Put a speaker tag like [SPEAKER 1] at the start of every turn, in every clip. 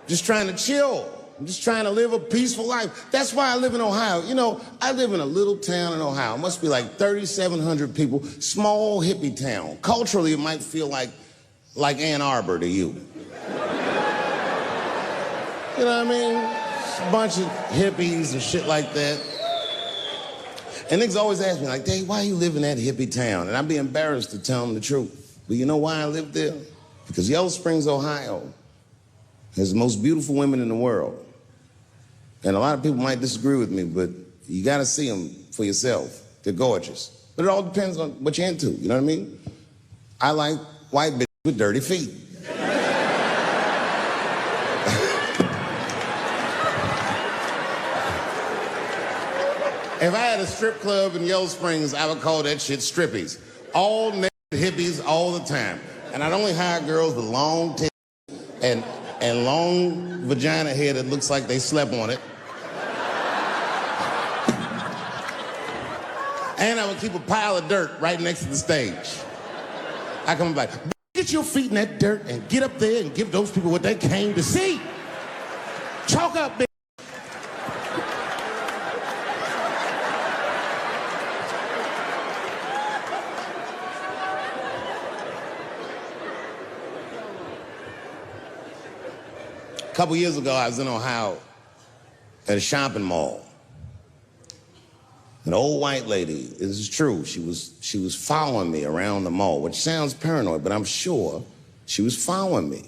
[SPEAKER 1] just trying to chill. I'm just trying to live a peaceful life. That's why I live in Ohio. You know, I live in a little town in Ohio. It must be like 3,700 people, small hippie town. Culturally, it might feel like Ann Arbor to you. You know what I mean? Just a bunch of hippies and shit like that. And niggas always ask me, like, Dave, why you live in that hippie town? And I'd be embarrassed to tell them the truth. But you know why I live there? Because Yellow Springs, Ohio has the most beautiful women in the world. And a lot of people might disagree with me, but you gotta see them for yourself. They're gorgeous. But it all depends on what you're into, you know what I mean? I like white bitches with dirty feet. If I had a strip club in Yellow Springs, I would call that shit strippies. All naked hippies all the time. And I'd only hire girls with long tits and long vagina hair that looks like they slept on it. And I would keep a pile of dirt right next to the stage. I come back, get your feet in that dirt and get up there and give those people what they came to see. Chalk up, bitch. A couple years ago, I was in Ohio at a shopping mall. An old white lady, this is true, she was following me around the mall, which sounds paranoid, but I'm sure she was following me.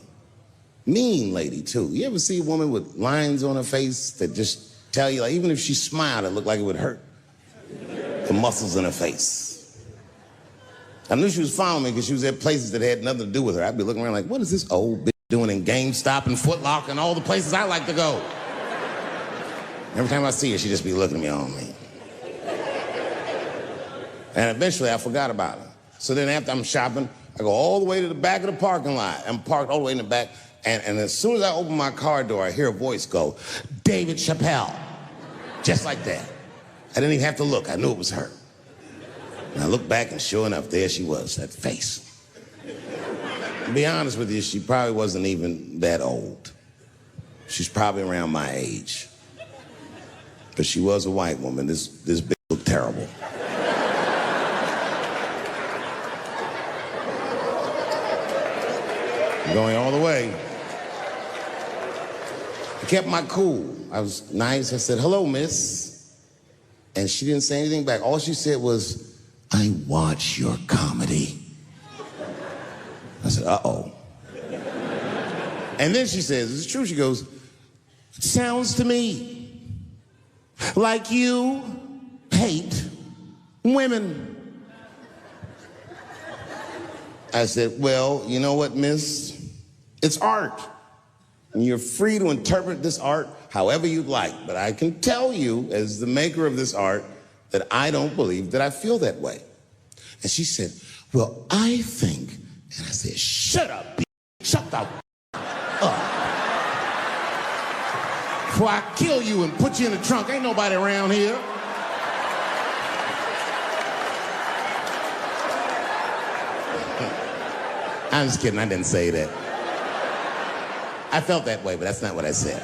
[SPEAKER 1] Mean lady, too. You ever see a woman with lines on her face that just tell you, like, even if she smiled, it looked like it would hurt the muscles in her face? I knew she was following me because she was at places that had nothing to do with her. I'd be looking around like, what is this old bitch doing in GameStop and Foot Locker and all the places I like to go? Every time I see her, she'd just be looking at me all mean. And eventually I forgot about her. So then after I'm shopping, I go all the way to the back of the parking lot. I'm parked all the way in the back. And as soon as I open my car door, I hear a voice go, David Chappelle. Just like that. I didn't even have to look. I knew it was her. And I looked back and sure enough, there she was, that face. To be honest with you, she probably wasn't even that old. She's probably around my age. But she was a white woman. This bitch looked terrible. Going all the way. I kept my cool. I was nice. I said, hello, miss. And she didn't say anything back. All she said was, I watch your comedy. I said, uh-oh. And then she says, it's true, she goes, it sounds to me like you hate women. I said, well, you know what, miss? It's art. And you're free to interpret this art however you'd like. But I can tell you, as the maker of this art, that I don't believe that I feel that way. And she said, well, I think, and I said, shut up, bitch. Shut the up. Before I kill you and put you in the trunk, ain't nobody around here. I'm just kidding, I didn't say that. I felt that way, but that's not what I said.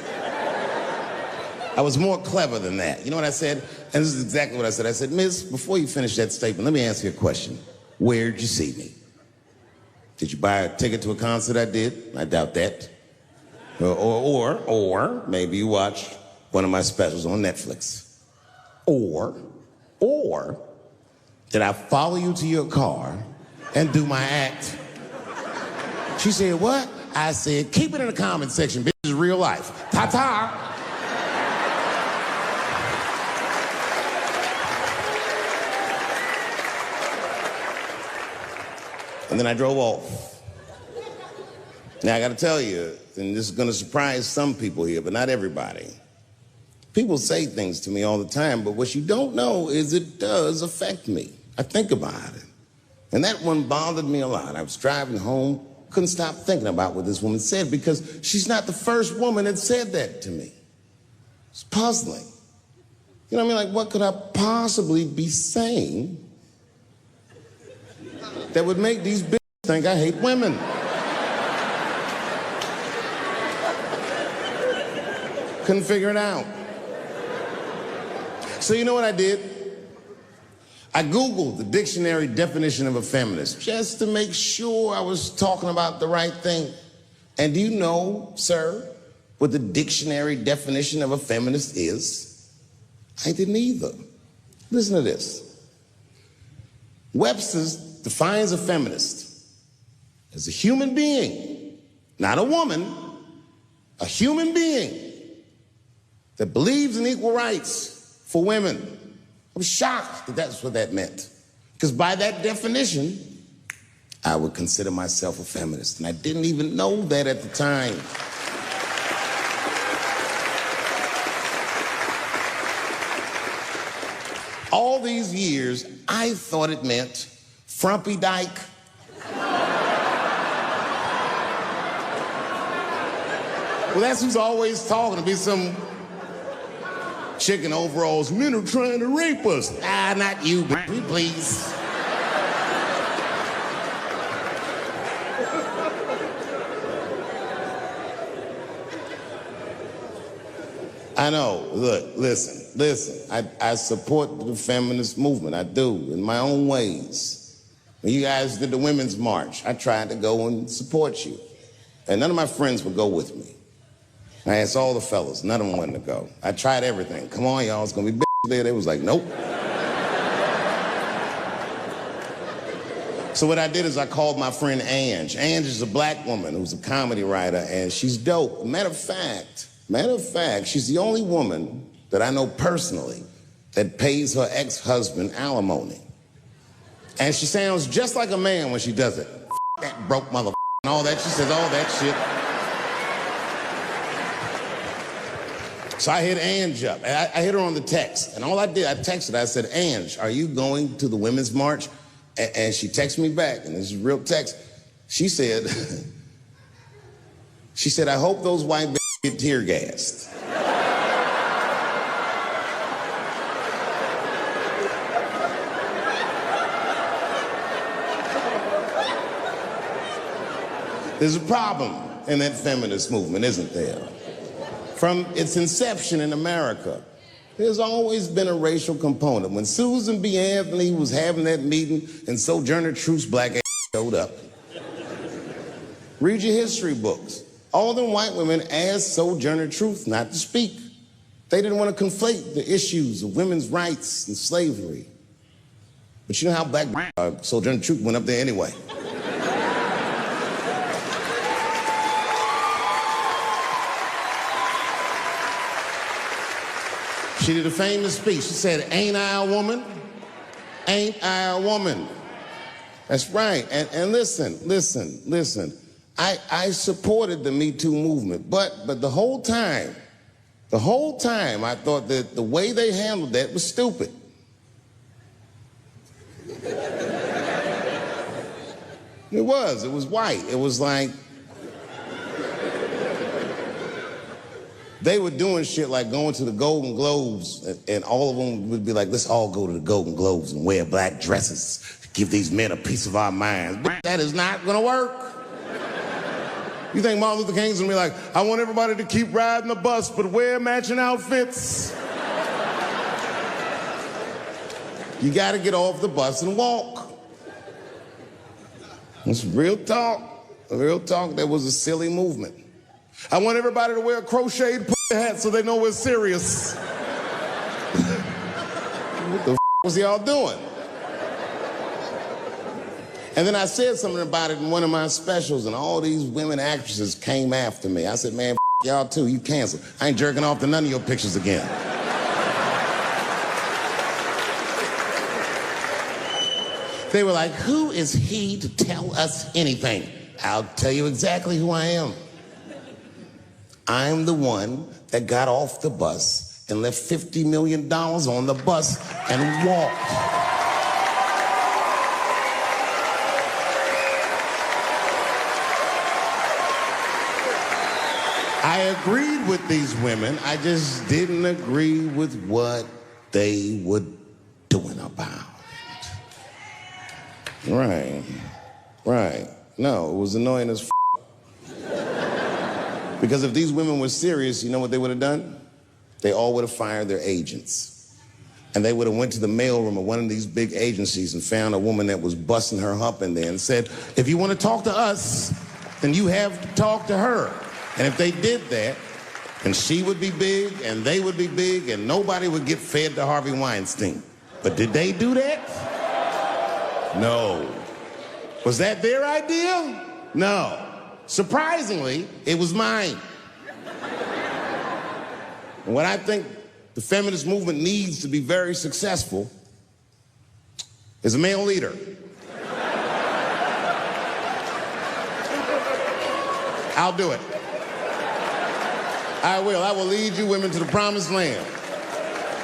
[SPEAKER 1] I was more clever than that. You know what I said? And this is exactly what I said. I said, miss, before you finish that statement, let me ask you a question. Where'd you see me? Did you buy a ticket to a concert I did? I doubt that. Or maybe you watched one of my specials on Netflix. Or did I follow you to your car and do my act? She said, what? I said, keep it in the comment section. Bitch, this is real life. Ta-ta. And then I drove off. Now, I got to tell you, and this is going to surprise some people here, but not everybody. People say things to me all the time, but what you don't know is it does affect me. I think about it. And that one bothered me a lot. I was driving home, couldn't stop thinking about what this woman said because she's not the first woman that said that to me. It's puzzling. You know what I mean? Like, what could I possibly be saying that would make these bitches think I hate women? Couldn't figure it out. So you know what I did? I Googled the dictionary definition of a feminist just to make sure I was talking about the right thing. And do you know, sir, what the dictionary definition of a feminist is? I didn't either. Listen to this. Webster's defines a feminist as a human being, not a woman, a human being that believes in equal rights for women. I was shocked that that's what that meant. Because by that definition, I would consider myself a feminist. And I didn't even know that at the time. All these years, I thought it meant frumpy dyke. Well, that's who's always talking, to be some chick in overalls. Men are trying to rape us. Ah, not you, please. I know. Look, listen. I support the feminist movement. I do, in my own ways. When you guys did the Women's March, I tried to go and support you. And none of my friends would go with me. I asked all the fellas, none of them wanted to go. I tried everything. Come on, y'all, it's gonna be there. They was like, nope. So what I did is I called my friend Ange. Ange is a black woman who's a comedy writer, and she's dope. Matter of fact, she's the only woman that I know personally that pays her ex-husband alimony. And she sounds just like a man when she does it. That broke mother and all that. She says all that shit. So I hit Ange up. I hit her on the text. And all I did, I texted her. I said, Ange, are you going to the Women's March? And she texted me back, and this is real text. She said, I hope those white bitches get tear gassed. There's a problem in that feminist movement, isn't there? From its inception in America, there's always been a racial component. When Susan B. Anthony was having that meeting and Sojourner Truth's black ass showed up. Read your history books. All them white women asked Sojourner Truth not to speak. They didn't want to conflate the issues of women's rights and slavery. But you know how black Sojourner Truth went up there anyway. She did a famous speech. She said, ain't I a woman? Ain't I a woman? That's right. And listen. I supported the Me Too movement, but the whole time, I thought that the way they handled that was stupid. It was white. It was like, they were doing shit like going to the Golden Globes, and all of them would be like, let's all go to the Golden Globes and wear black dresses to give these men a piece of our minds. But that is not gonna work. You think Martin Luther King's gonna be like, I want everybody to keep riding the bus, but wear matching outfits? You gotta get off the bus and walk. It's real talk. Real talk, that was a silly movement. I want everybody to wear a crocheted hat so they know we're serious. What the was y'all doing? And then I said something about it in one of my specials, and all these women actresses came after me. I said, man, y'all too, you canceled. I ain't jerking off to none of your pictures again. They were like, who is he to tell us anything? I'll tell you exactly who I am. I'm the one that got off the bus and left $50 million on the bus and walked. I agreed with these women. I just didn't agree with what they were doing about it. Right. No, it was annoying as f***. Because if these women were serious, you know what they would have done? they all would have fired their agents. And they would have went to the mailroom of one of these big agencies and found a woman that was busting her hump in there and said, if you want to talk to us, then you have to talk to her. And if they did that, then she would be big and they would be big and nobody would get fed to Harvey Weinstein. But did they do that? No. Was that their idea? No. Surprisingly, it was mine. And what I think the feminist movement needs to be very successful is a male leader. I'll do it. I will. I will lead you women to the promised land.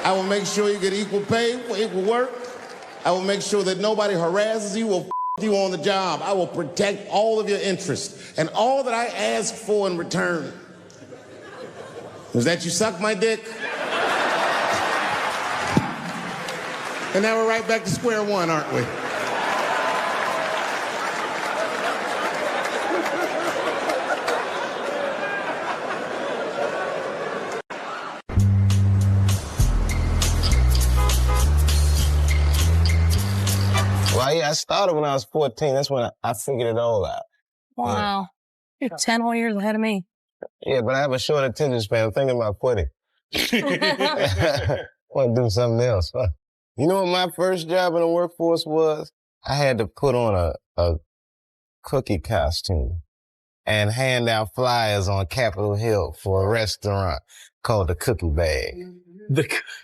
[SPEAKER 1] I will make sure you get equal pay for equal work. I will make sure that nobody harasses you or you on the job. I will protect all of your interests. And all that I ask for in return is that you suck my dick. And now we're right back to square one, aren't we?
[SPEAKER 2] Well, yeah, I started when I was 14. That's when I figured it all out.
[SPEAKER 3] Wow. You're 10 whole years ahead of me.
[SPEAKER 2] Yeah, but I have a short attention span. I'm thinking about quitting. I want to do something else. You know what my first job in the workforce was? I had to put on a cookie costume and hand out flyers on Capitol Hill for a restaurant called the Cookie Bag.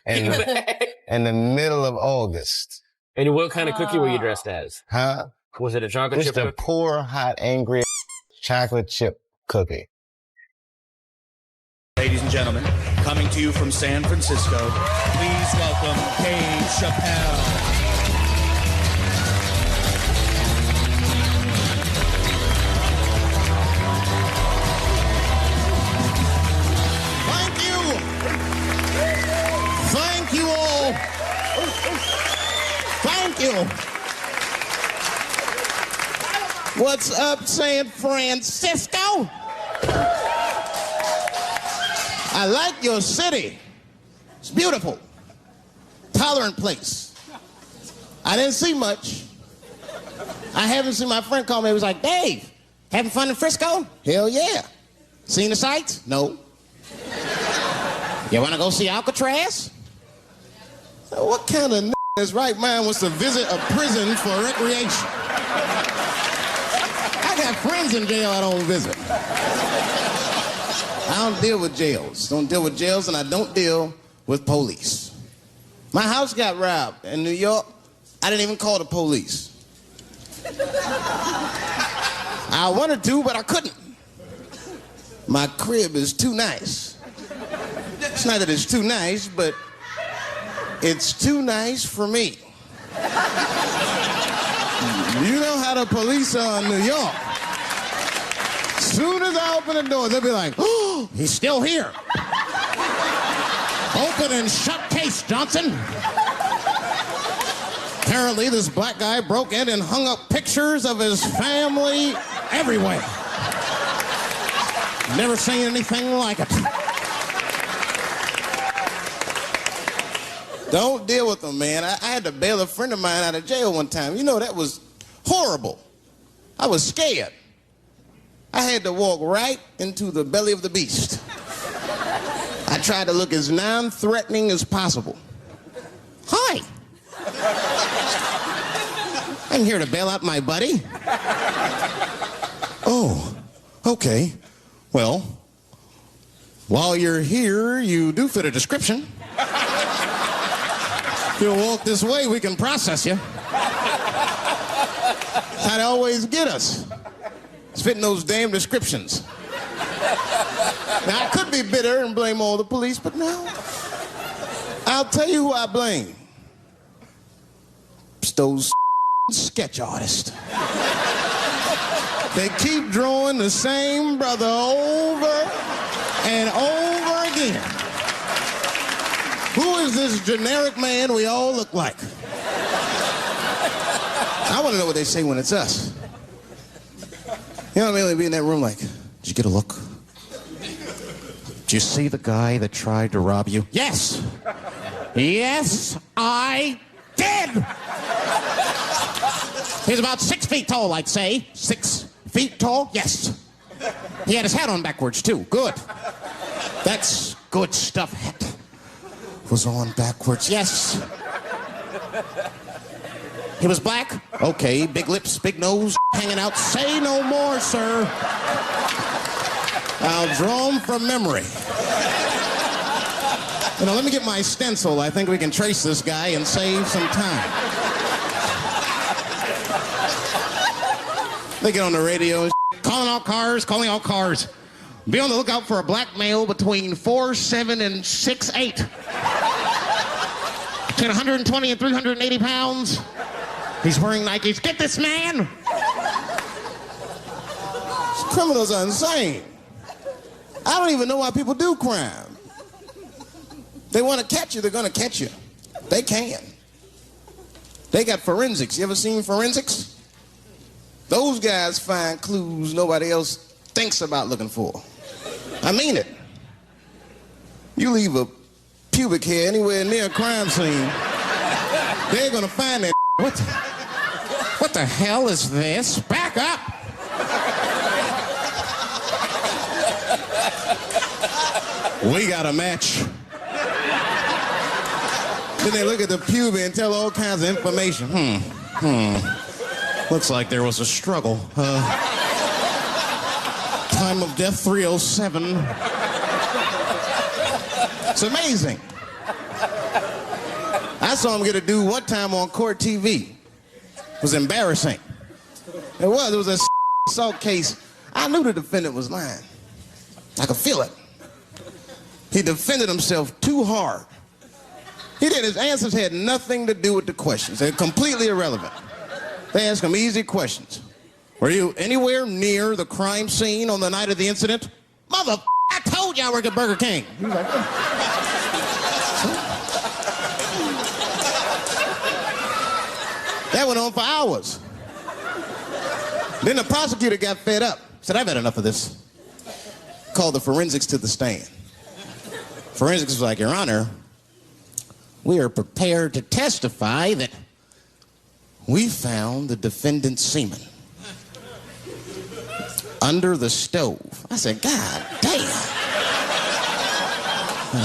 [SPEAKER 2] In the middle of August.
[SPEAKER 4] And what kind of cookie were you dressed as?
[SPEAKER 2] Huh?
[SPEAKER 4] Was it a chocolate chip
[SPEAKER 2] Just a
[SPEAKER 4] cookie?
[SPEAKER 2] poor, hot, angry chocolate chip cookie.
[SPEAKER 5] Ladies and gentlemen, coming to you from San Francisco, please welcome Dave Chappelle.
[SPEAKER 1] Thank you. Thank you all. Thank you. What's up, San Francisco? I like your city. It's beautiful. Tolerant place. I didn't see much. I haven't seen my friend call me. He was like, Dave, having fun in Frisco? Hell yeah. Seen the sights? No. You want to go see Alcatraz? What kind of is right mind wants to visit a prison for recreation? I got friends in jail I don't visit. I don't deal with jails. Don't deal with jails, and I don't deal with police. My house got robbed in New York. I didn't even call the police. I wanted to, but I couldn't. My crib is too nice. It's not that it's too nice, but it's too nice for me. You know how the police are in New York. Soon as I open the door, they'll be like, oh, he's still here. Open and shut case, Johnson. Apparently, this black guy broke in and hung up pictures of his family everywhere. Never seen anything like it. Don't deal with them, man. I had to bail a friend of mine out of jail one time. You know, that was horrible. I was scared. I had to walk right into the belly of the beast. I tried to look as non-threatening as possible. Hi. I'm here to bail out my buddy. Oh, okay. Well, while you're here, you do fit a description. If you'll walk this way, we can process you. How they always get us. It's fitting those damn descriptions. Now, I could be bitter and blame all the police, but no. I'll tell you who I blame. It's those sketch artists. They keep drawing the same brother over and over again. Who is this generic man we all look like? I want to know what they say when it's us. You know what I mean? They'd be in that room like, did you get a look?
[SPEAKER 6] Did you see the guy that tried to rob you?
[SPEAKER 1] Yes. Yes, I did.
[SPEAKER 6] He's about 6 feet tall, I'd say.
[SPEAKER 1] 6 feet tall?
[SPEAKER 6] Yes. He had his hat on backwards, too. Good. That's good stuff. Hat was on backwards. Yes. He was black? Okay. Big lips, big nose, hanging out. Say no more, sir. I'll draw him from memory. You know, let me get my stencil. I think we can trace this guy and save some time. They get on the radio and calling all cars, calling all cars. Be on the lookout for a black male between 4'7" and 6'8". Between 120 and 380 pounds. He's wearing Nikes. Get this man!
[SPEAKER 1] Criminals are insane. I don't even know why people do crime. They want to catch you, they're going to catch you. They can. They got forensics. You ever seen forensics? Those guys find clues nobody else thinks about looking for. I mean it. You leave a pubic hair anywhere near a crime scene, they're going to find that.
[SPEAKER 6] What the hell is this? Back up!
[SPEAKER 1] We got a match. Then they look at the pubis and tell all kinds of information.
[SPEAKER 6] Looks like there was a struggle. Time of death 307.
[SPEAKER 1] It's amazing. I saw him get a dude one time on court TV. It was embarrassing. It was a assault case. I knew the defendant was lying. I could feel it. He defended himself too hard. He did. His answers had nothing to do with the questions. They're completely irrelevant. They asked him easy questions. Were you anywhere near the crime scene on the night of the incident?
[SPEAKER 6] Mother, I told you I worked at Burger King.
[SPEAKER 1] He was like, that went on for hours. Then the prosecutor got fed up. Said, I've had enough of this. Called the forensics to the stand. Forensics was like, Your Honor, we are prepared to testify that we found the defendant's semen under the stove. I said, God damn.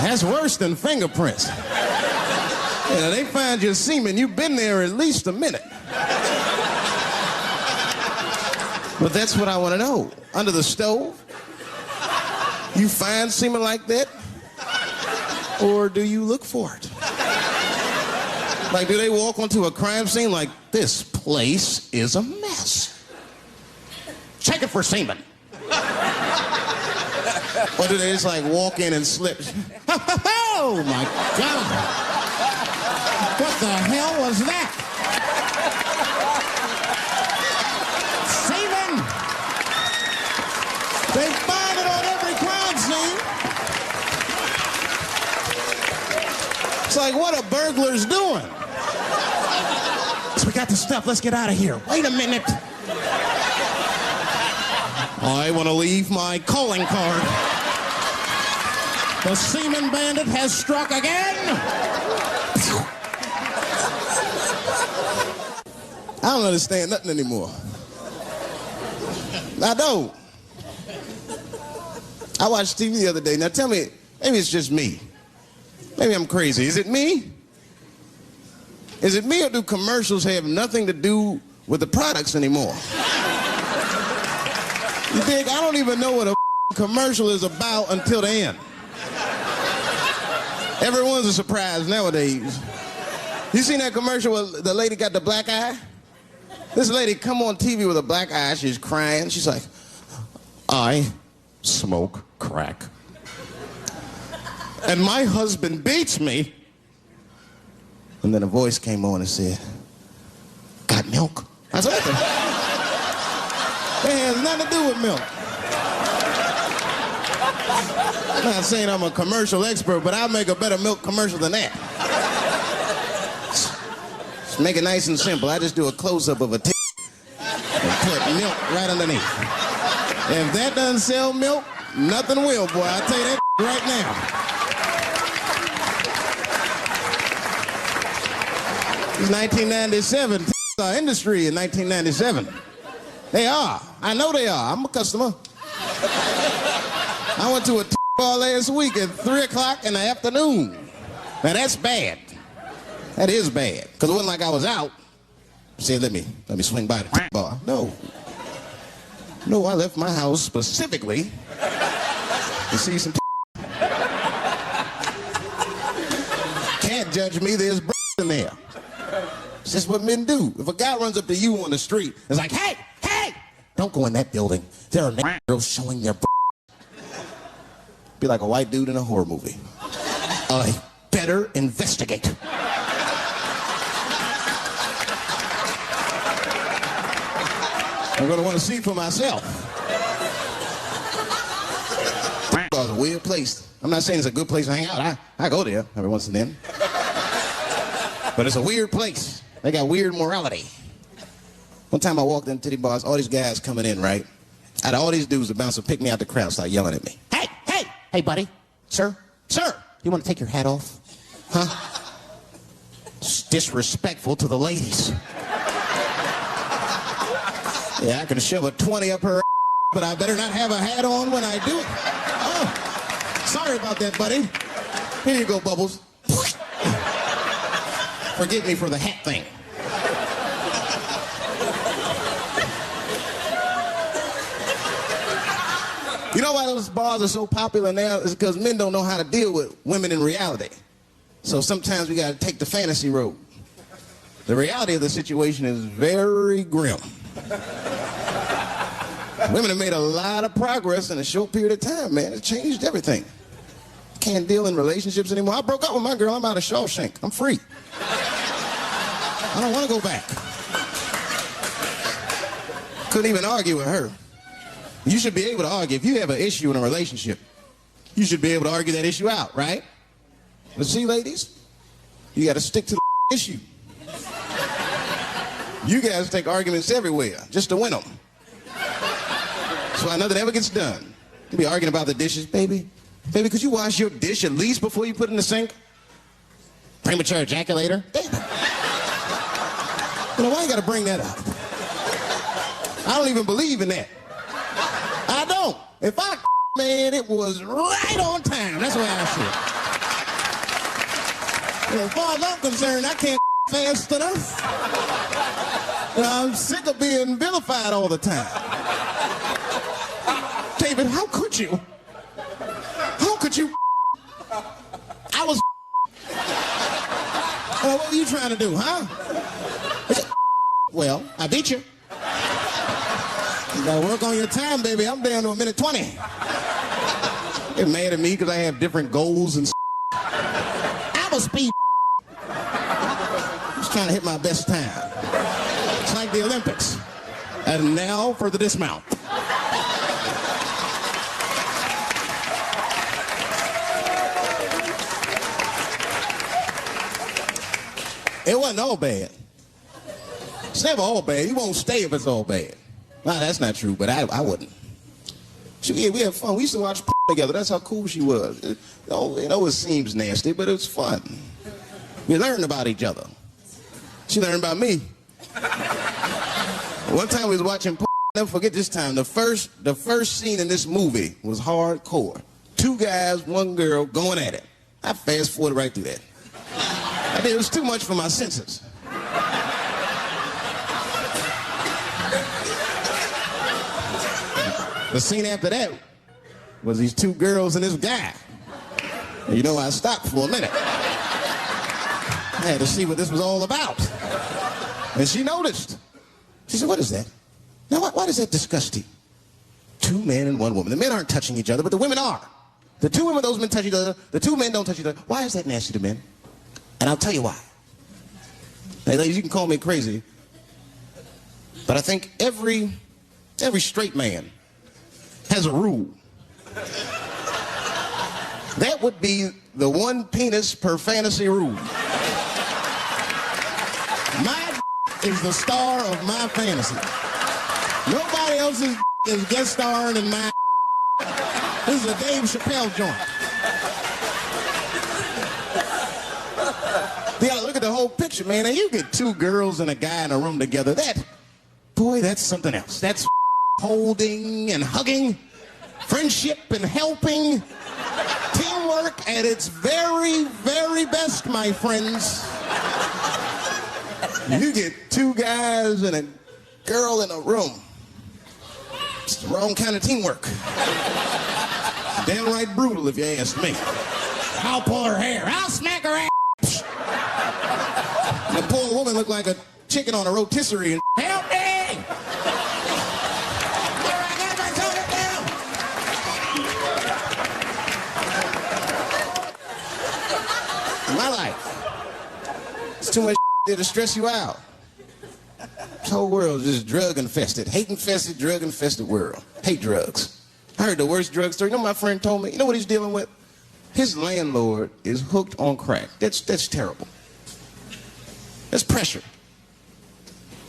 [SPEAKER 1] That's worse than fingerprints. You know, they find your semen, you've been there at least a minute. But that's what I want to know. Under the stove? You find semen like that? Or do you look for it? Like, do they walk onto a crime scene like, this place is a mess?
[SPEAKER 6] Check it for semen.
[SPEAKER 1] Or do they just like walk in and slip?
[SPEAKER 6] Oh my God. What the hell was that? Semen.
[SPEAKER 1] They find it on every crime scene. It's like, what are burglars doing? So we got the stuff, let's get out of here. Wait a minute. I want to leave my calling card.
[SPEAKER 6] The semen bandit has struck again.
[SPEAKER 1] I don't understand nothing anymore. I don't. I watched TV the other day. Now tell me, maybe it's just me. Maybe I'm crazy. Is it me? Is it me, or do commercials have nothing to do with the products anymore? You think I don't even know what a commercial is about until the end. Everyone's a surprise nowadays. You seen that commercial where the lady got the black eye? This lady come on TV with a black eye. She's crying. She's like, I smoke crack. And my husband beats me. And then a voice came on and said, got milk? I said, what the? It has nothing to do with milk. I'm not saying I'm a commercial expert, but I'll make a better milk commercial than that. Just make it nice and simple. I just do a close-up of a titty and put milk right underneath. If that doesn't sell milk, nothing will, boy. I'll tell you that.
[SPEAKER 6] right now. It's 1997. Our industry in 1997. They are. I know they are. I'm a customer. I went to a bar last week at 3 o'clock in the afternoon. Now that's bad. That is bad. Because it wasn't like I was out. Said, let me swing by the bar. No. No, I left my house specifically to see some Can't judge me, there's in there. It's just what men do. If a guy runs up to you on the street, it's like, hey, don't go in that building. There are girls showing their Be like a white dude in a horror movie. I better investigate. I'm gonna want to see for myself. It's a weird place. I'm not saying it's a good place to hang out. I go there every once and then. But it's a weird place. They got weird morality. One time I walked into the bars, all these guys coming in, right? Out of all these dudes, the bouncer picked me out the crowd, started yelling at me. Hey, buddy. Sir, you want to take your hat off? Huh? It's disrespectful to the ladies. Yeah, I can shove a 20 up her but I better not have a hat on when I do it. Oh, sorry about that, buddy. Here you go, Bubbles. Forgive me for the hat thing. You know why those bars are so popular now? It's because men don't know how to deal with women in reality. So sometimes we got to take the fantasy road. The reality of the situation is very grim. Women have made a lot of progress in a short period of time, man. It changed everything. Can't deal in relationships anymore. I broke up with my girl. I'm out of Shawshank. I'm free. I don't want to go back. Couldn't even argue with her. You should be able to argue. If you have an issue in a relationship, you should be able to argue that issue out, right? But see, ladies, you got to stick to the issue. You guys take arguments everywhere just to win them. That's why nothing ever gets done. You be arguing about the dishes, baby. Baby, could you wash your dish at least before you put it in the sink? Premature ejaculator? Damn. You know, why you got to bring that up? I don't even believe in that. I don't. If I man, it was right on time. That's the way I see it. As far as I'm concerned, I can't fast enough. I'm sick of being vilified all the time. David, how could you? How could you? I was. What were you trying to do, huh? Well, I beat you. You gotta work on your time, baby. I'm down to a minute 20. Get mad at me because I have different goals and I'm a speed. Just trying to hit my best time. It's like the Olympics. And now for the dismount. It wasn't all bad. It's never all bad. You won't stay if it's all bad. Well, that's not true, but I wouldn't. We had fun. We used to watch together. That's how cool she was. It always seems nasty, but it was fun. We learned about each other. She learned about me. One time we was watching never forget this time. The first scene in this movie was hardcore. 2 guys, 1 girl going at it. I fast forwarded right through that. I mean, it was too much for my senses. The scene after that was these 2 girls and this guy. And you know, I stopped for a minute. I had to see what this was all about. And she noticed. She said, what is that? Now, why does that disgust you? 2 men and 1 woman. The men aren't touching each other, but the women are. The 2 women, those men touch each other. The 2 men don't touch each other. Why is that nasty to men? And I'll tell you why. Hey, ladies, you can call me crazy, but I think every straight man has a rule. That would be the 1 penis per fantasy rule. My is the star of my fantasy. Nobody else's is guest starring in my. This is a Dave Chappelle joint. the whole picture, man. And you get two girls and a guy in a room together. That's something else. That's holding and hugging, friendship and helping, teamwork at its very, very best, my friends. You get two guys and a girl in a room. It's the wrong kind of teamwork. Downright brutal, if you ask me. I'll pull her hair. I'll smack her ass. The poor woman looked like a chicken on a rotisserie. And help me! My life. It's too much there to stress you out. This whole world is just drug infested, hate infested, drug infested world. Hate drugs. I heard the worst drug story. You know what my friend told me? You know what he's dealing with? His landlord is hooked on crack. That's terrible. That's pressure.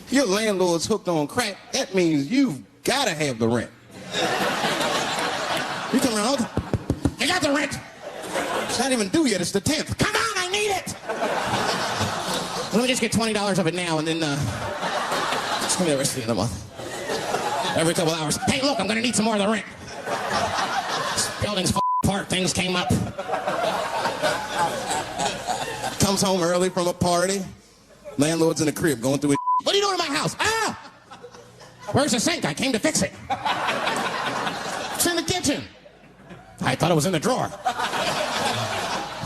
[SPEAKER 6] If your landlord's hooked on crack, that means you've got to have the rent. You come around, you got the rent. It's not even due yet, it's the 10th. Come on, I need it! Let me just get $20 of it now and then, just give me the rest of the month. Every couple hours. Hey, look, I'm gonna need some more of the rent. This building's apart, things came up. Comes home early from a party. Landlord's in the crib going through it. What are you doing in my house? Ah! Where's the sink? I came to fix it. It's in the kitchen. I thought it was in the drawer.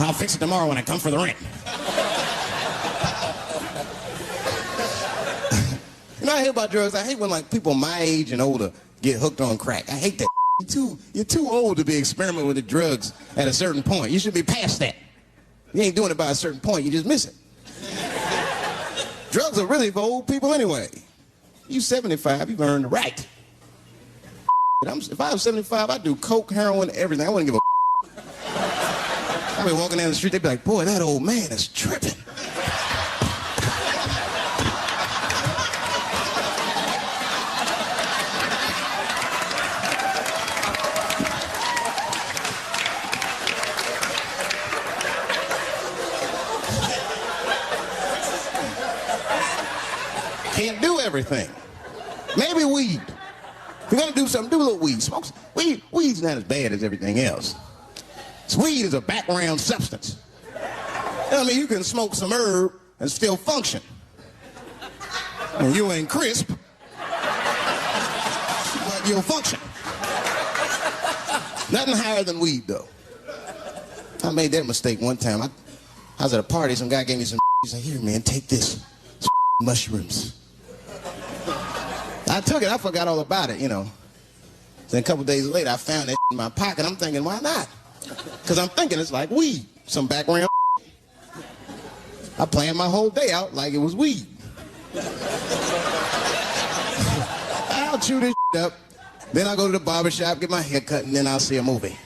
[SPEAKER 6] I'll fix it tomorrow when I come for the rent. You know, I hate about drugs. I hate when like people my age and older get hooked on crack. I hate that. You're too old to be experimenting with the drugs at a certain point. You should be past that. You ain't doing it by a certain point. You just miss it. Drugs are really for old people anyway. You 75, you've earned the right. If I was 75, I'd do coke, heroin, everything. I wouldn't give a I'd be walking down the street, they'd be like, boy, that old man is tripping. Can't do everything. Maybe weed. If you're gonna do something, do a little weed. Smoke. Weed's not as bad as everything else. Weed is a background substance. I mean, you can smoke some herb and still function. And you ain't crisp, but you'll function. Nothing higher than weed, though. I made that mistake one time. I was at a party, some guy gave me some he said, here, man, take this. Mushrooms. I took it, I forgot all about it, you know. Then a couple days later, I found that in my pocket. I'm thinking, why not? Because I'm thinking it's like weed, some background. I planned my whole day out like it was weed. I'll chew this up, then I'll go to the barbershop, get my hair cut, and then I'll see a movie.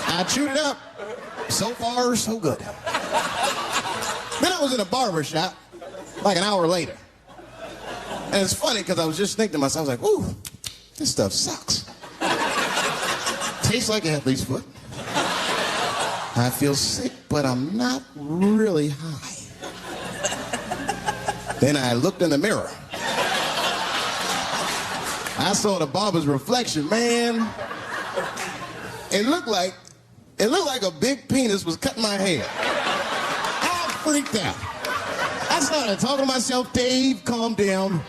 [SPEAKER 6] I chewed it up. So far, so good. Then I was in a barbershop like an hour later. And it's funny because I was just thinking to myself, I was like, ooh, this stuff sucks. Tastes like athlete's foot. I feel sick, but I'm not really high. Then I looked in the mirror. I saw the barber's reflection, man. It looked like a big penis was cutting my hair. I freaked out. I started talking to myself, Dave, calm down.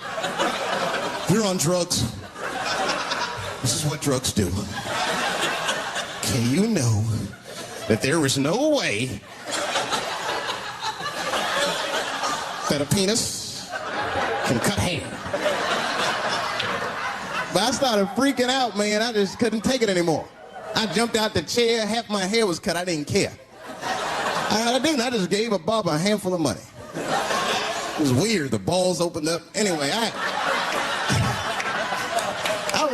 [SPEAKER 6] You're on drugs. This is what drugs do. Okay, you know that there is no way that a penis can cut hair. But I started freaking out, man. I just couldn't take it anymore. I jumped out the chair, half my hair was cut, I didn't care. I didn't, I just gave a barber a handful of money. It was weird, the balls opened up. Anyway, I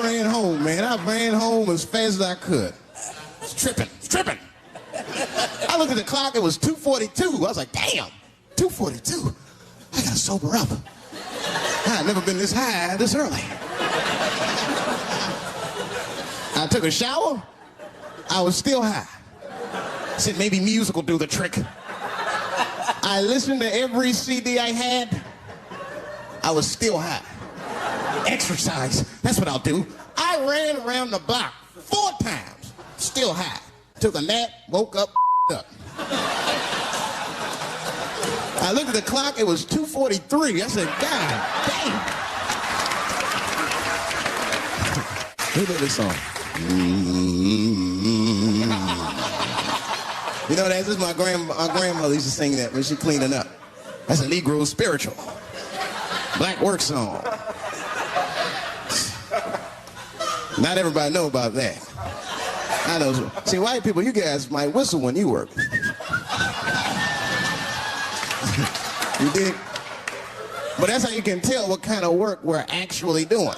[SPEAKER 6] ran home, man. I ran home as fast as I could. It's tripping. I looked at the clock, it was 2:42. I was like, damn, 2:42? I gotta sober up. I've never been this high this early. I took a shower, I was still high. said maybe music will do the trick. I listened to every CD I had. I was still high. Exercise, that's what I'll do. I ran around the block 4 times, still high. Took a nap, woke up, up. I looked at the clock, it was 2:43. I said, God damn. Look at this song. You know, this is my grandmother used to sing that when she cleaning up. That's a Negro spiritual. Black work song. Not everybody know about that. I know. See, white people, you guys might whistle when you work. You dig? But that's how you can tell what kind of work we're actually doing.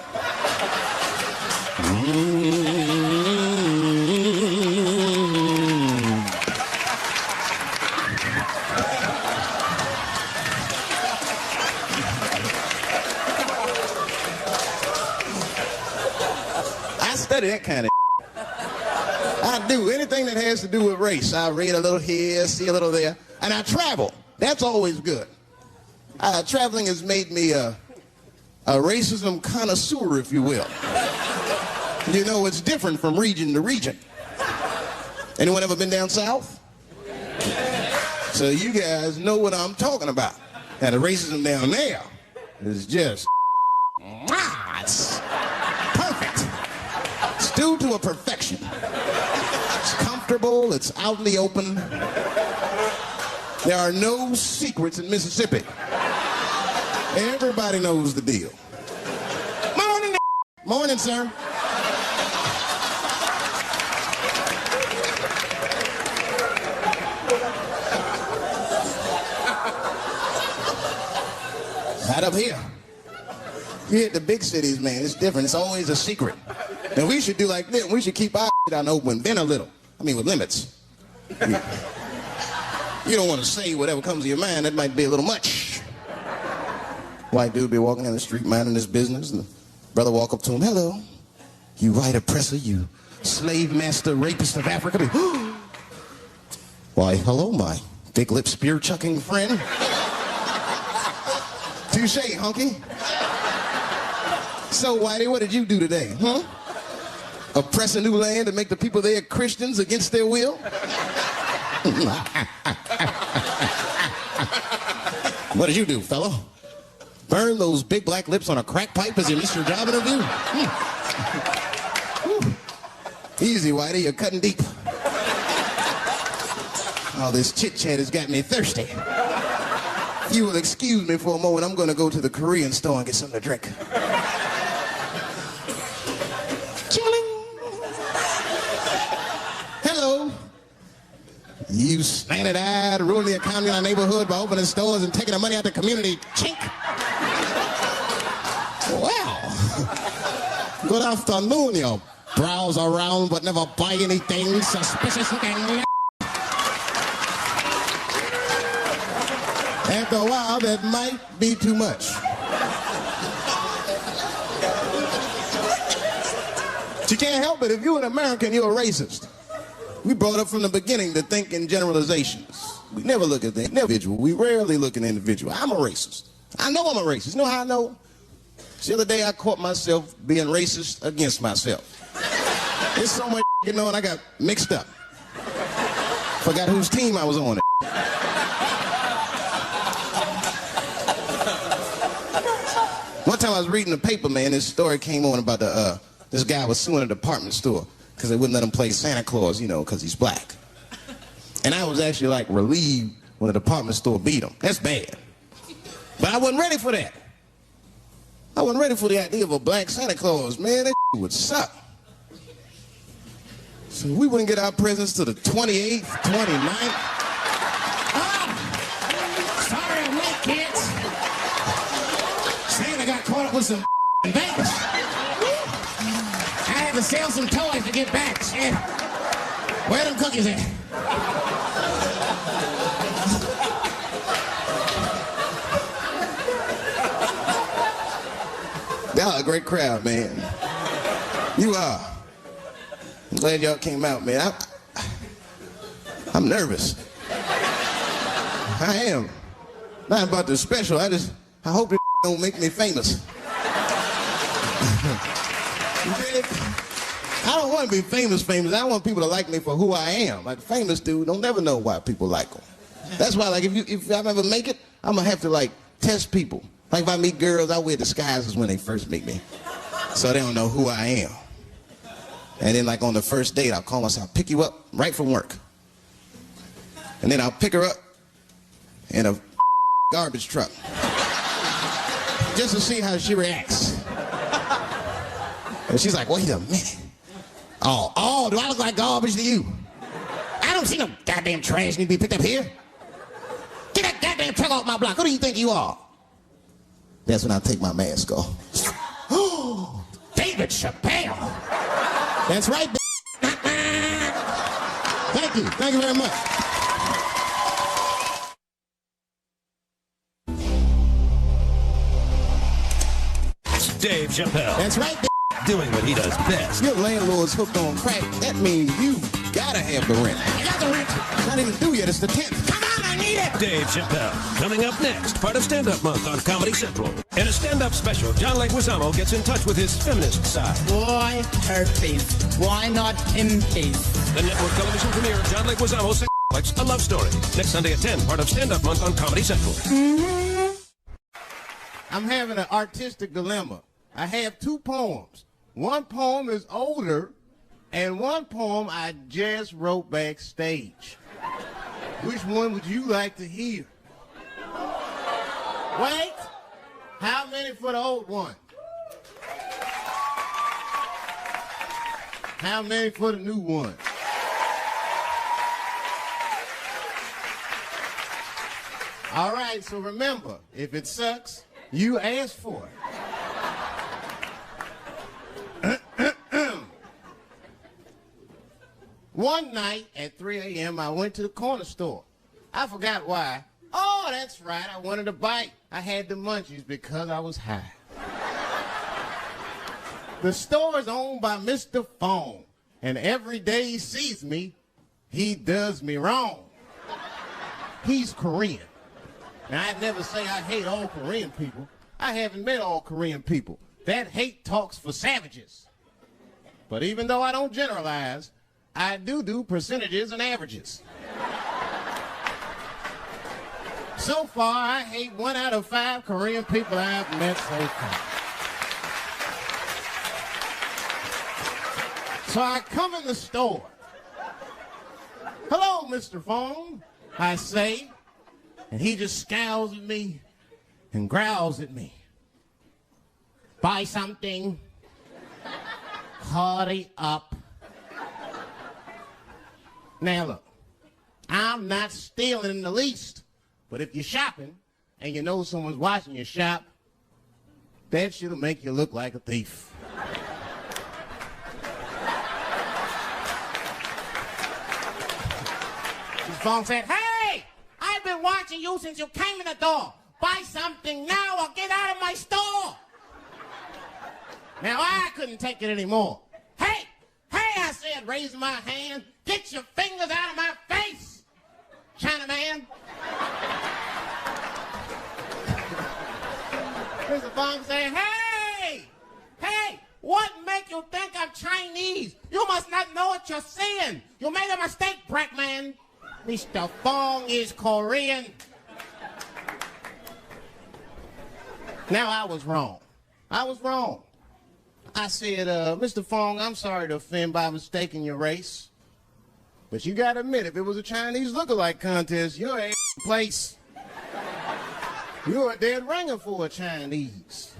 [SPEAKER 6] I study that kind of I do anything that has to do with race. I read a little here, see a little there, and I travel. That's always good. Traveling has made me a racism connoisseur, if you will. You know, it's different from region to region. Anyone ever been down south? So you guys know what I'm talking about. Now, the racism down there is just, it's perfect. It's due to a perfection. It's comfortable, it's out in the open. There are no secrets in Mississippi. Everybody knows the deal. Morning, morning, sir. Right up here. You hit the big cities, man. It's different. It's always a secret. And we should do like this. We should keep our shit on open, then a little. I mean, with limits. You don't want to say whatever comes to your mind. That might be a little much. White dude be walking down the street minding his business. And the brother walk up to him. Hello. You white oppressor. You slave master rapist of Africa. Why, hello, my big lip spear chucking friend. Touche, hunky. So, Whitey, what did you do today, huh? Oppress a new land and make the people there Christians against their will? What did you do, fellow? Burn those big black lips on a crack pipe as you missed your job interview? Easy, Whitey, you're cutting deep. All this chit-chat has got me thirsty. If you will excuse me for a moment, I'm going to go to the Korean store and get something to drink. Chilling. Hello. You slanted-eyed, ruining the economy in our neighborhood by opening stores and taking the money out the community. Chink. Well, good afternoon, you browse around but never buy anything suspicious looking. After a while, that might be too much. But you can't help it. If you're an American, you're a racist. We brought up from the beginning to think in generalizations. We never look at the individual. We rarely look at the individual. I'm a racist. I know I'm a racist. You know how I know? The other day, I caught myself being racist against myself. There's so much you know, and I got mixed up. Forgot whose team I was on. One time I was reading the paper, man, this story came on about this guy was suing a department store because they wouldn't let him play Santa Claus, you know, because he's black. And I was actually like relieved when the department store beat him. That's bad. But I wasn't ready for that. I wasn't ready for the idea of a black Santa Claus, man. That would suck. So we wouldn't get our presents till the 28th, 29th. Sorry I'm late, kids. Santa got caught up with some bags. I had to sell some toys to get back. Shit. Where are them cookies at? Y'all a great crowd, man. You are. I'm glad y'all came out, man. I'm nervous. I am. Not about the special. I hope this don't make me famous. I don't want to be famous. I want people to like me for who I am. Like, famous dude don't never know why people like him. That's why, like, if I ever make it, I'm going to have to, like, test people. Like, if I meet girls, I wear disguises when they first meet me. So they don't know who I am. And then, like, on the first date, I'll call myself, I'll pick you up right from work. And then I'll pick her up in a garbage truck. Just to see how she reacts. And she's like, wait a minute. Oh, do I look like garbage to you? I don't see no goddamn trash need to be picked up here. Get that goddamn truck off my block. Who do you think you are? That's when I take my mask off. Oh, David Chappelle. That's right. Thank you. Thank you very much.
[SPEAKER 7] Dave Chappelle.
[SPEAKER 6] That's right.
[SPEAKER 7] Doing what he does best.
[SPEAKER 6] Your landlord's hooked on crack. That means you gotta have the rent. I got the rent. Not even due yet. It's the 10th. Come on, I need it.
[SPEAKER 7] Dave Chappelle. Coming up next, part of Stand-Up Month on Comedy Central. In a stand-up special, John Leguizamo gets in touch with his feminist side.
[SPEAKER 8] Why herpes? Why not impes?
[SPEAKER 7] The network television premiere of John Leguizamo's A Love Story. Next Sunday at 10, part of Stand-Up Month on Comedy Central.
[SPEAKER 6] I'm having an artistic dilemma. I have 2 poems. One poem is older, and one poem I just wrote backstage. Which one would you like to hear? Wait, how many for the old one? How many for the new one? All right, so remember, if it sucks, you ask for it. One night at 3 a.m., I went to the corner store. I forgot why. Oh, that's right, I wanted a bite. I had the munchies because I was high. The store is owned by Mr. Fong, and every day he sees me, he does me wrong. He's Korean. Now, I'd never say I hate all Korean people. I haven't met all Korean people. That hate talks for savages. But even though I don't generalize, I do percentages and averages. So far, I hate 1 out of 5 Korean people I've met so far. So I come in the store. Hello, Mr. Fong, I say. And he just scowls at me and growls at me. Buy something. Hurry up. Now look, I'm not stealing in the least, but if you're shopping and you know someone's watching you shop, that shit'll make you look like a thief. Mr. Fong said, hey, I've been watching you since you came in the door. Buy something now or get out of my store. Now I couldn't take it anymore. Hey, I said, raising my hand, get your fingers out of my face, Chinaman. Mr. Fong said, hey, what make you think I'm Chinese? You must not know what you're saying. You made a mistake, Brackman. Mr. Fong is Korean. Now I was wrong. I said, Mr. Fong, I'm sorry to offend by mistaking your race. But you gotta admit, if it was a Chinese lookalike contest, you're a place. You're a dead ringer for a Chinese.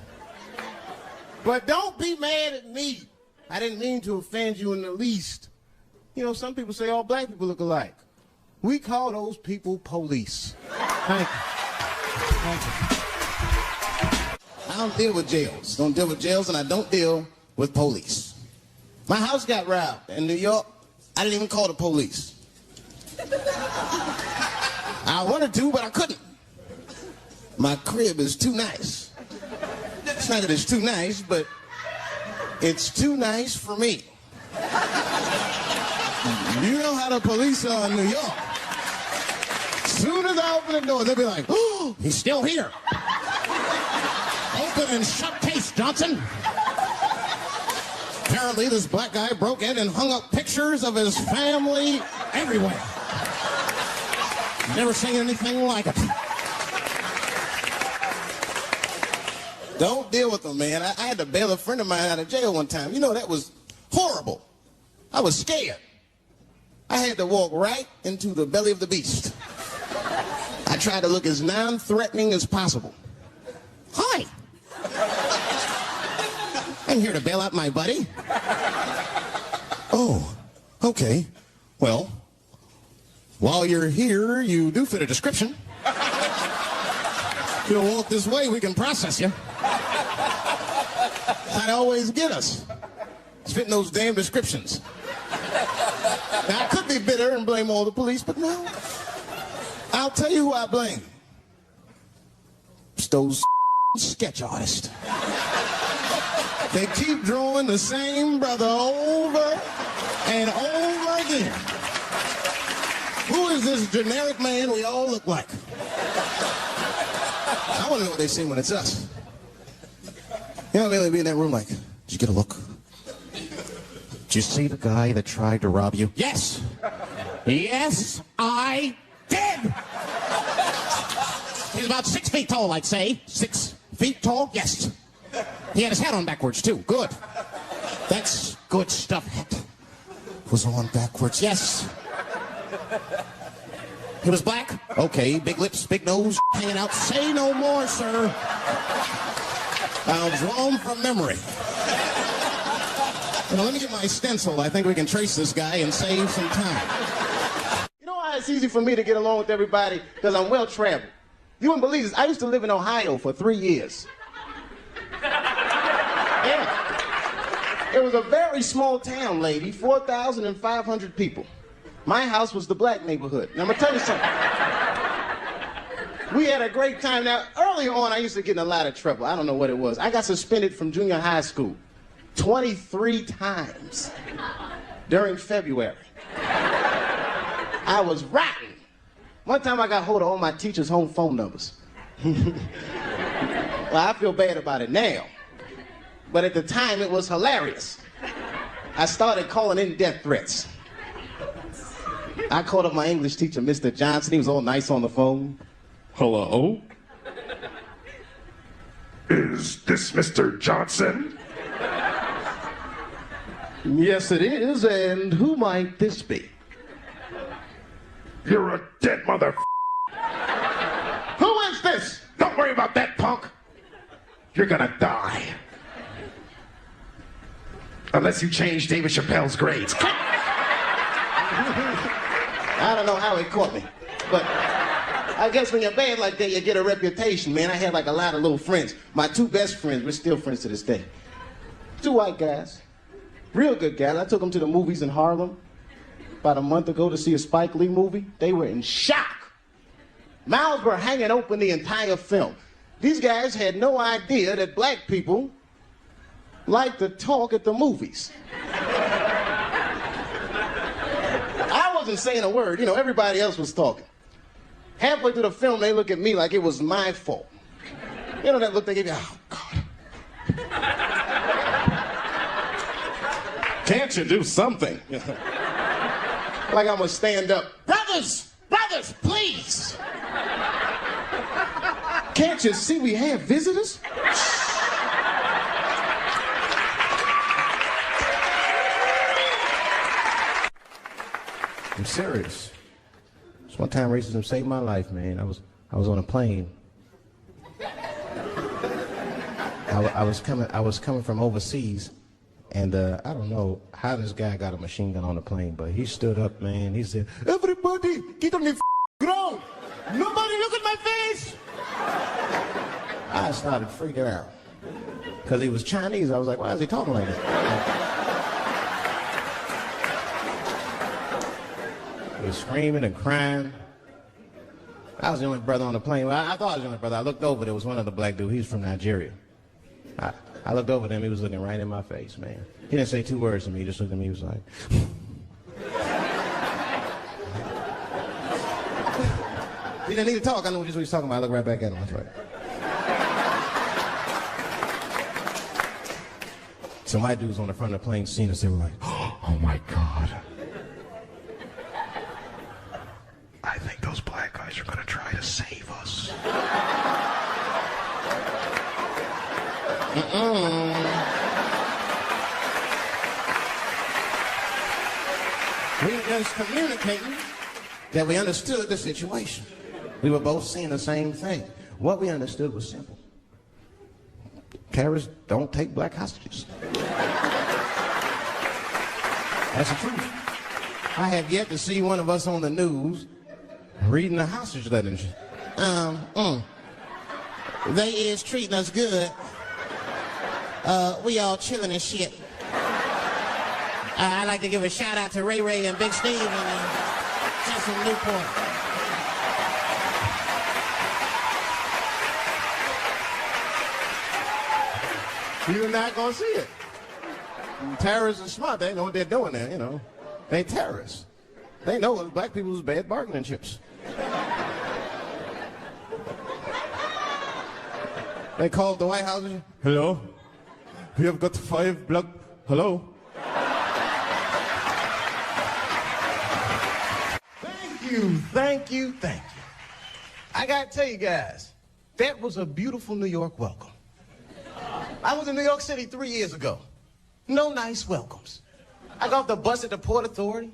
[SPEAKER 6] But don't be mad at me. I didn't mean to offend you in the least. You know, some people say all black people look alike. We call those people police. Thank you. Thank you. I don't deal with jails. Don't deal with jails, and I don't deal with police. My house got robbed in New York. I didn't even call the police. I wanted to, but I couldn't. My crib is too nice. It's not that it's too nice, but it's too nice for me. You know how the police are in New York. soon as I open the door, they'll be like, oh, he's still here. Open and shut case, Johnson. Apparently, this black guy broke in and hung up pictures of his family everywhere. Never seen anything like it. Don't deal with them, man. I had to bail a friend of mine out of jail one time. You know, that was horrible. I was scared. I had to walk right into the belly of the beast. I tried to look as non-threatening as possible. Hi. I'm here to bail out my buddy. Oh, okay. Well, while you're here, you do fit a description. If you'll walk this way, we can process you. I'd always get us. It's fitting those damn descriptions. Now, I could be bitter and blame all the police, but no. I'll tell you who I blame. It's those sketch artists. They keep drawing the same brother over and over again. Who is this generic man we all look like? I want to know what they see when it's us. You know, they'll be in that room like, did you get a look? Did you see the guy that tried to rob you? Yes. Yes, I did. He's about 6 feet tall, I'd say. 6 feet tall? Yes. He had his hat on backwards, too. Good. That's good stuff. Hat was on backwards. Yes. He was black? Okay. Big lips, big nose, hanging out. Say no more, sir. I'll draw him from memory. Now, let me get my stencil. I think we can trace this guy and save some time. You know why it's easy for me to get along with everybody? Because I'm well-traveled. You wouldn't believe this. I used to live in Ohio for 3 years. Yeah. It was a very small town, lady. 4,500 people. My house was the black neighborhood. Now, I'm going to tell you something. We had a great time. Now, early on, I used to get in a lot of trouble. I don't know what it was. I got suspended from junior high school 23 times during February. I was rotten. One time I got hold of all my teachers' home phone numbers. Well, I feel bad about it now. But at the time, it was hilarious. I started calling in death threats. I called up my English teacher, Mr. Johnson. He was all nice on the phone. Hello?
[SPEAKER 9] Is this Mr. Johnson?
[SPEAKER 6] Yes, it is. And who might this be?
[SPEAKER 9] You're a dead mother.
[SPEAKER 6] Who is this?
[SPEAKER 9] Don't worry about that, punk. You're gonna die. Unless you change David Chappelle's grades.
[SPEAKER 6] I don't know how he caught me, but I guess when you're bad like that, you get a reputation, man. I had like a lot of little friends. My 2 best friends, we're still friends to this day. 2 white guys, real good guys. I took them to the movies in Harlem about a month ago to see a Spike Lee movie. They were in shock. Mouths were hanging open the entire film. These guys had no idea that black people like to talk at the movies. I wasn't saying a word. You know, everybody else was talking. Halfway through the film, they look at me like it was my fault. You know that look they give you? Oh, God. Can't you do something? Like I'm gonna stand up. Brothers, please. Can't you see we have visitors? I'm serious. This one time racism saved my life, man. I was on a plane. I was coming from overseas, and I don't know how this guy got a machine gun on the plane, but he stood up, man. He said, "Everybody, get on the ground. Nobody look at my face." I started freaking out because he was Chinese. I was like, why is he talking like that? He was screaming and crying. I was the only brother on the plane. Well, I thought I was the only brother. I looked over, there was one other black dude. He was from Nigeria. I looked over at him, he was looking right in my face, man. He didn't say 2 words to me, he just looked at me, he was like... He didn't need to talk. I know just what he's talking about. I look right back at him. That's right. So my dude's on the front of the plane seeing us. They were like, oh my God. I think those black guys are going to try to save us. We were just communicating that we understood the situation. We were both seeing the same thing. What we understood was simple. Terrorists don't take black hostages. That's the truth. I have yet to see one of us on the news reading a hostage letter and shit. They is treating us good. We all chilling and shit. I'd like to give a shout out to Ray Ray and Big Steve and Justin Newport. You're not gonna see it. Terrorists are smart. They know what they're doing there, you know. They terrorists. They know black people's bad bargaining chips. They called the White House. Hello? We have got 5 black. Hello? Thank you. I gotta tell you guys, that was a beautiful New York welcome. I was in New York City 3 years ago. No nice welcomes. I got off the bus at the Port Authority.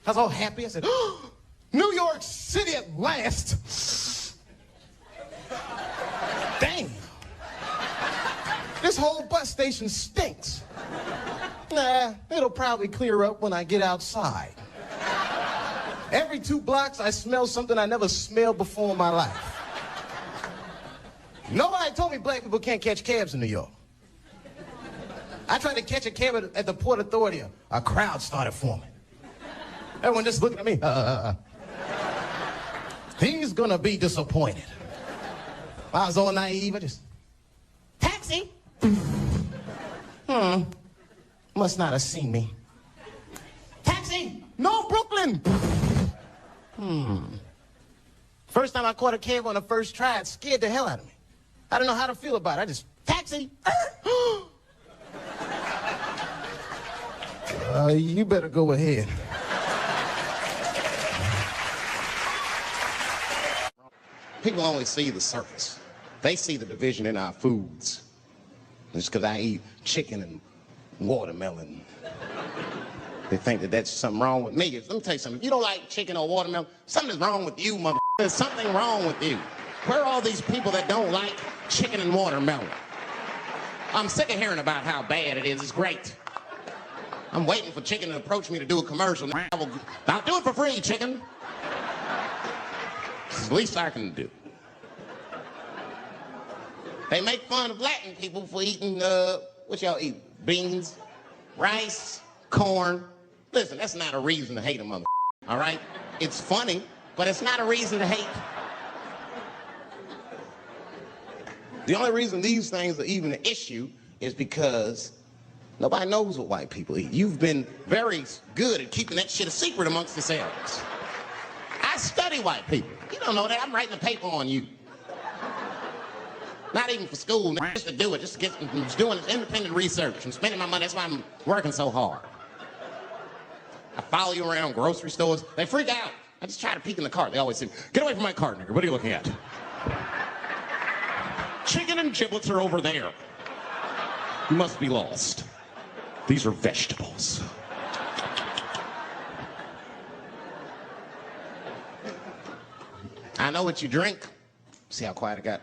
[SPEAKER 6] I was all happy. I said, oh, New York City at last. Dang. This whole bus station stinks. Nah, it'll probably clear up when I get outside. Every 2 blocks, I smell something I never smelled before in my life. Nobody told me black people can't catch cabs in New York. I tried to catch a cab at the Port Authority. A crowd started forming. Everyone just looking at me. He's gonna be disappointed. I was all naive. I just, taxi. Must not have seen me. Taxi. No, Brooklyn. First time I caught a cab on the first try, it scared the hell out of me. I didn't know how to feel about it. I just, taxi. You better go ahead. People only see the surface. They see the division in our foods. Just because I eat chicken and watermelon. They think that that's something wrong with me. Let me tell you something. If you don't like chicken or watermelon, something's wrong with you, mother. There's something wrong with you. Where are all these people that don't like chicken and watermelon? I'm sick of hearing about how bad it is. It's great. I'm waiting for chicken to approach me to do a commercial. I'll do it for free, chicken. It's the least I can do. They make fun of Latin people for eating, what y'all eat? Beans, rice, corn. Listen, that's not a reason to hate a mother, all right? It's funny, but it's not a reason to hate. The only reason these things are even an issue is because nobody knows what white people eat. You've been very good at keeping that shit a secret amongst yourselves. I study white people. You don't know that. I'm writing a paper on you. Not even for school, just to do it, just to get, I'm just doing independent research. I'm spending my money, that's why I'm working so hard. I follow you around grocery stores. They freak out. I just try to peek in the cart. They always say, get away from my cart, nigga. What are you looking at? Chicken and giblets are over there. You must be lost. These are vegetables. I know what you drink. See how quiet I got?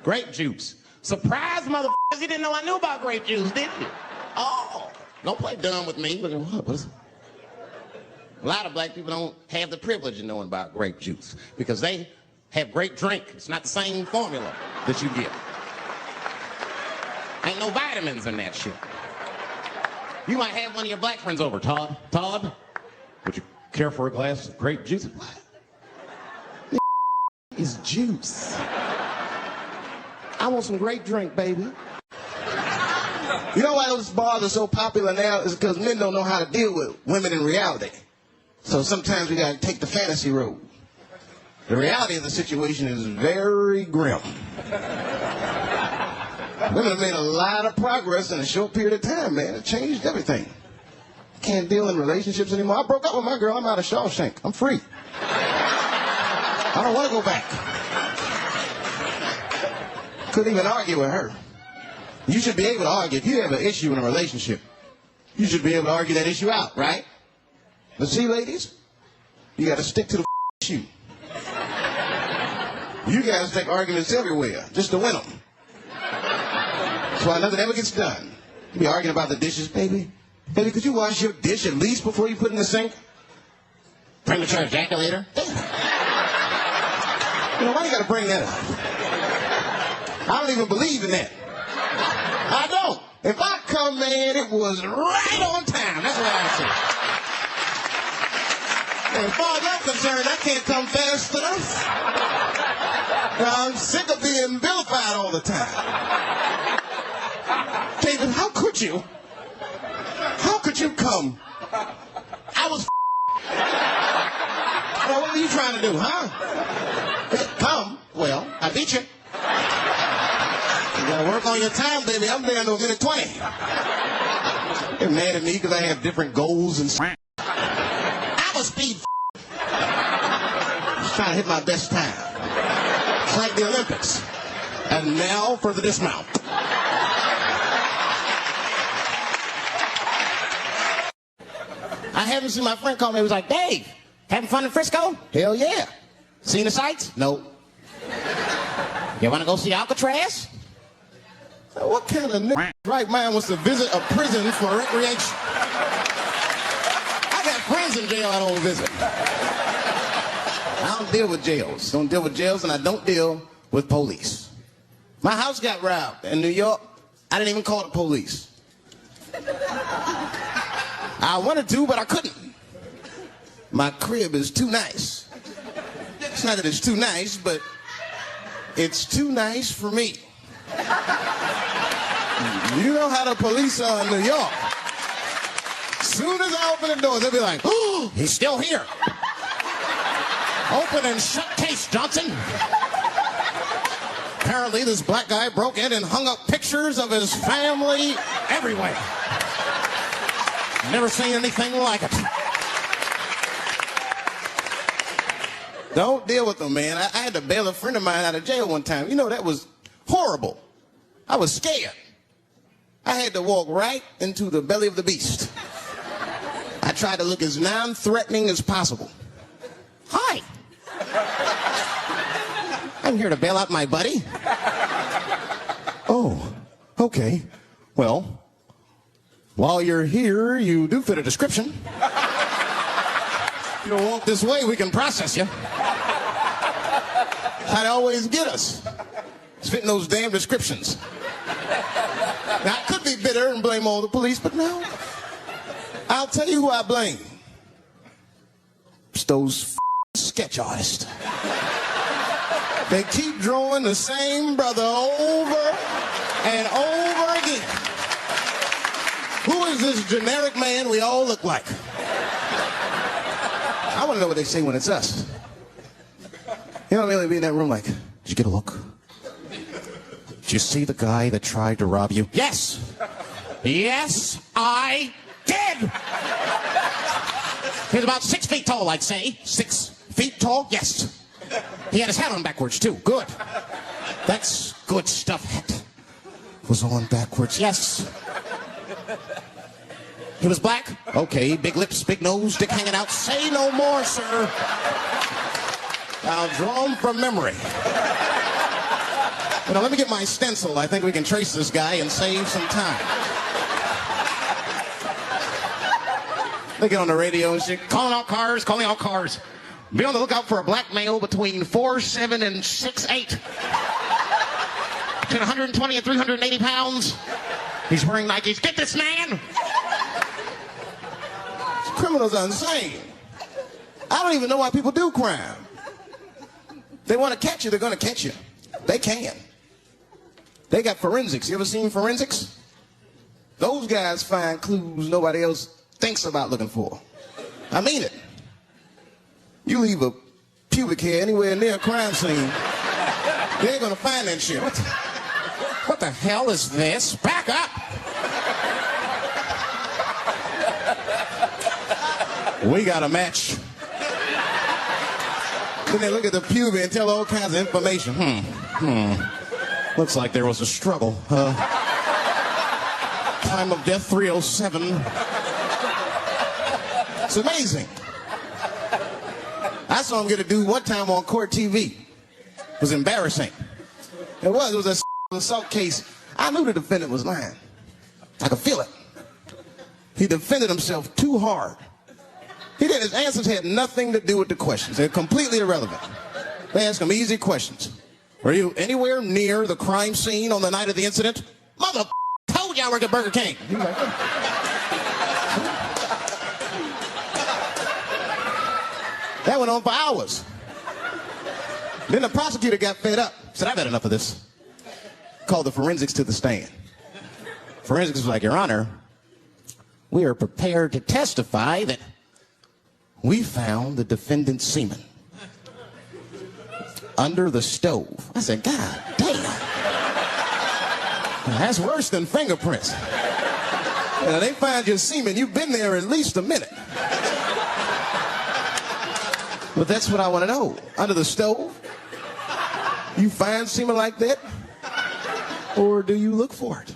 [SPEAKER 6] Grape juice. Surprise, motherfuckers, you didn't know I knew about grape juice, did you? Oh, don't play dumb with me. What is it? A lot of black people don't have the privilege of knowing about grape juice because they have grape drink. It's not the same formula that you get. Ain't no vitamins in that shit. You might have one of your black friends over. Todd, would you care for a glass of grape juice? What? It's juice. I want some grape drink, baby. You know why those bars are so popular now? Is because men don't know how to deal with women in reality. So sometimes we gotta take the fantasy road. The reality of the situation is very grim. Women have made a lot of progress in a short period of time, man. It changed everything. Can't deal in relationships anymore. I broke up with my girl. I'm out of Shawshank. I'm free. I don't want to go back. Couldn't even argue with her. You should be able to argue. If you have an issue in a relationship, you should be able to argue that issue out, right? But see, ladies, you got to stick to the issue. You guys take arguments everywhere just to win them. That's why nothing ever gets done. You be arguing about the dishes, baby. Baby, could you wash your dish at least before you put it in the sink? Premature ejaculator? You know, why you gotta bring that up? I don't even believe in that. I don't. If I come, man, it was right on time. That's what I say. And as far as I'm concerned, I can't come fast enough. I'm sick of being vilified all the time. David, how could you? How could you come? I was Now, what were you trying to do, huh? Come. Well, I beat you. You gotta work on your time, baby. I'm down to a minute 20. They're mad at me because I have different goals and I'm a speed just trying to hit my best time. It's like the Olympics. And now for the dismount. I haven't seen my friend call me. He was like, Dave, having fun in Frisco? Hell yeah. Seen the sights? No. You want to go see Alcatraz? What kind of right mind wants to visit a prison for recreation? I got friends in jail I don't visit. I don't deal with jails. Don't deal with jails, and I don't deal with police. My house got robbed in New York. I didn't even call the police. I wanted to, but I couldn't. My crib is too nice. It's not that it's too nice, but it's too nice for me. You know how the police are in New York. As soon as I open the doors, they'll be like, oh, he's still here. Open and shut case, Johnson. Apparently, this black guy broke in and hung up pictures of his family everywhere. Never seen anything like it. Don't deal with them, man. I had to bail a friend of mine out of jail one time. You know, that was horrible. I was scared. I had to walk right into the belly of the beast. I tried to look as non-threatening as possible. Hi. I'm here to bail out my buddy. Oh, okay. Well, while you're here, you do fit a description. If you don't walk this way, we can process you. I'd always get us. It's fitting those damn descriptions. Now, I could be bitter and blame all the police, but no. I'll tell you who I blame. It's those sketch artists. They keep drawing the same brother over and over again. Who is this generic man we all look like? I want to know what they say when it's us. You know, really be in that room like, did you get a look? Did you see the guy that tried to rob you? Yes. Yes, I did. He was about 6 feet tall, I'd say. 6 feet tall? Yes. He had his hat on backwards, too. Good. That's good stuff. Hat was on backwards. Yes. He was black? Okay. Big lips, big nose, dick hanging out. Say no more, sir. I'll draw him from memory. You know, let me get my stencil. I think we can trace this guy and save some time. They get on the radio and say, calling out cars, calling out cars. Be on the lookout for a black male between 4'7" and 6'8". Between 120 and 380 pounds. He's wearing Nikes. Get this man! These criminals are insane. I don't even know why people do crime. They want to catch you, they're going to catch you. They can. They got forensics. You ever seen forensics? Those guys find clues nobody else thinks about looking for. I mean it. You leave a pubic hair anywhere near a crime scene, they ain't gonna find that shit. What the hell is this? Back up! We got a match. Then they look at the pubic and tell all kinds of information. Looks like there was a struggle. Time of death 307. It's amazing. I saw him get a dude one time on court TV. It was embarrassing. It was a assault case. I knew the defendant was lying. I could feel it. He defended himself too hard. His answers had nothing to do with the questions. They're completely irrelevant. They asked him easy questions. Were you anywhere near the crime scene on the night of the incident? Mother told you I work at Burger King. He was like, that went on for hours. Then the prosecutor got fed up. Said, I've had enough of this. Called the forensics to the stand. Forensics was like, Your Honor, we are prepared to testify that we found the defendant's semen under the stove. I said, God damn. That's worse than fingerprints. They find your semen, you've been there at least a minute. But that's what I want to know. Under the stove? You find semen like that? Or do you look for it?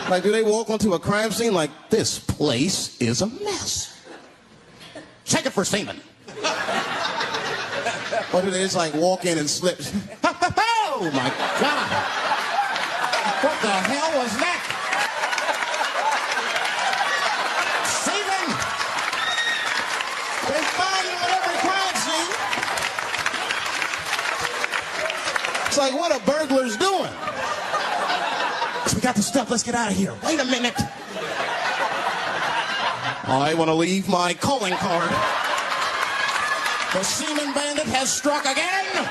[SPEAKER 6] Like, do they walk onto a crime scene like, this place is a mess? Check it for semen. Or do they just like walk in and slip? Oh my God. What the hell was that? Semen. They find it at every crime scene. It's like, what are burglars doing? We got the stuff, let's get out of here. Wait a minute. I want to leave my calling card. The semen bandit has struck again.